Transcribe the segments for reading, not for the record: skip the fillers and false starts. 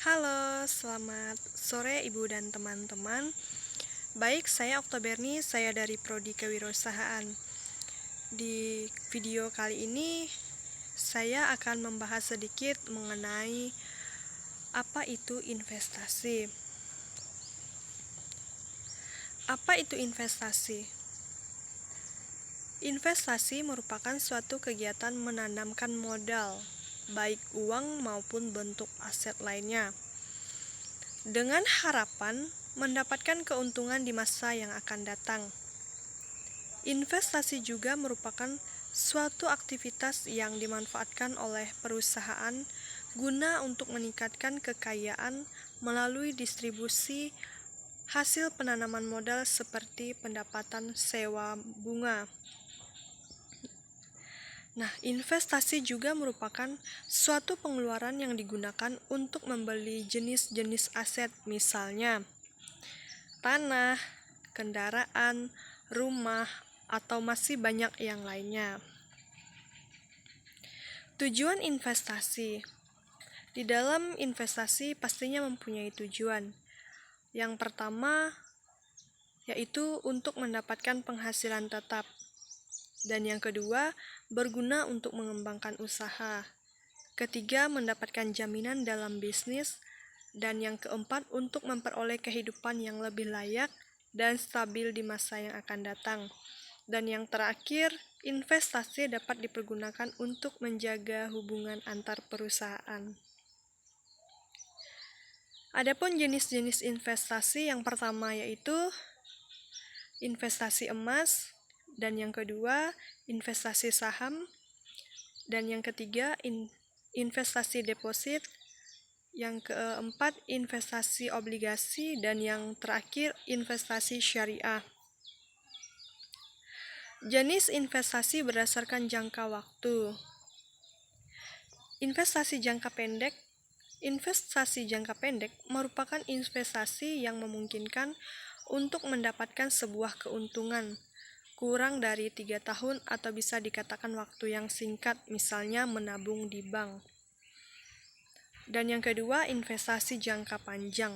Halo, selamat sore Ibu dan teman-teman. Baik, saya Oktoberni, saya dari Prodi Kewirausahaan. Di video kali ini, saya akan membahas sedikit mengenai apa itu investasi. Apa itu investasi? Investasi merupakan suatu kegiatan menanamkan modal, baik uang maupun bentuk aset lainnya, dengan harapan mendapatkan keuntungan di masa yang akan datang. Investasi juga merupakan suatu aktivitas yang dimanfaatkan oleh perusahaan guna untuk meningkatkan kekayaan melalui distribusi hasil penanaman modal seperti pendapatan sewa bunga. Nah, investasi juga merupakan suatu pengeluaran yang digunakan untuk membeli jenis-jenis aset, misalnya tanah, kendaraan, rumah, atau masih banyak yang lainnya. Tujuan investasi. Di dalam investasi pastinya mempunyai tujuan. Yang pertama yaitu untuk mendapatkan penghasilan tetap. Dan yang kedua, berguna untuk mengembangkan usaha. Ketiga, mendapatkan jaminan dalam bisnis. Dan yang keempat, untuk memperoleh kehidupan yang lebih layak dan stabil di masa yang akan datang. Dan yang terakhir, investasi dapat dipergunakan untuk menjaga hubungan antar perusahaan. Adapun jenis-jenis investasi, yang pertama yaitu investasi emas, dan yang kedua investasi saham, dan yang ketiga investasi deposit, yang keempat investasi obligasi, dan yang terakhir investasi syariah. Jenis investasi berdasarkan jangka waktu. Investasi jangka pendek. Investasi jangka pendek merupakan investasi yang memungkinkan untuk mendapatkan sebuah keuntungan kurang dari 3 tahun atau bisa dikatakan waktu yang singkat, misalnya menabung di bank. Dan yang kedua, investasi jangka panjang.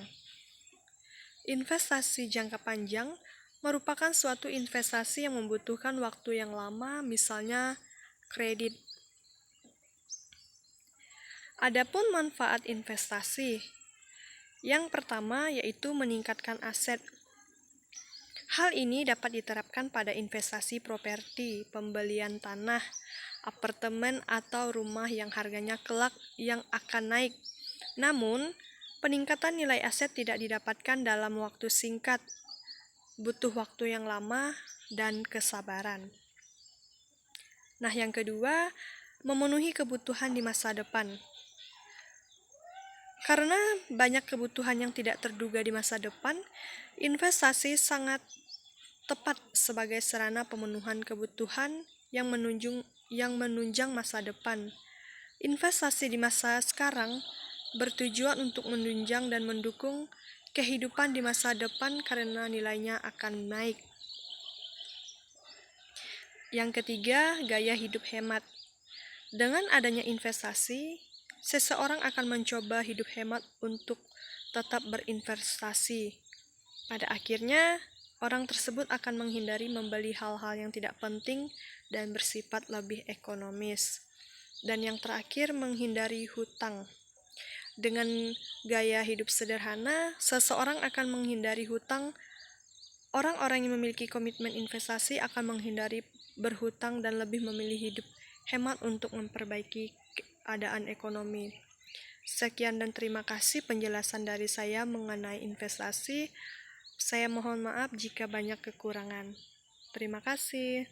Investasi jangka panjang merupakan suatu investasi yang membutuhkan waktu yang lama, misalnya kredit. Adapun manfaat investasi, yang pertama yaitu meningkatkan aset. Hal ini dapat diterapkan pada investasi properti, pembelian tanah, apartemen atau rumah yang harganya kelak yang akan naik. Namun, peningkatan nilai aset tidak didapatkan dalam waktu singkat, butuh waktu yang lama dan kesabaran. Nah, yang kedua, memenuhi kebutuhan di masa depan. Karena banyak kebutuhan yang tidak terduga di masa depan, investasi sangat tepat sebagai sarana pemenuhan kebutuhan yang menunjang masa depan. Investasi di masa sekarang bertujuan untuk menunjang dan mendukung kehidupan di masa depan karena nilainya akan naik. Yang ketiga, gaya hidup hemat. Dengan adanya investasi, seseorang akan mencoba hidup hemat untuk tetap berinvestasi. Pada akhirnya, orang tersebut akan menghindari membeli hal-hal yang tidak penting dan bersifat lebih ekonomis. Dan yang terakhir, menghindari hutang. Dengan gaya hidup sederhana, seseorang akan menghindari hutang. Orang-orang yang memiliki komitmen investasi akan menghindari berhutang dan lebih memilih hidup hemat untuk memperbaiki keadaan ekonomi. Sekian dan terima kasih penjelasan dari saya mengenai investasi. Saya mohon maaf jika banyak kekurangan. Terima kasih.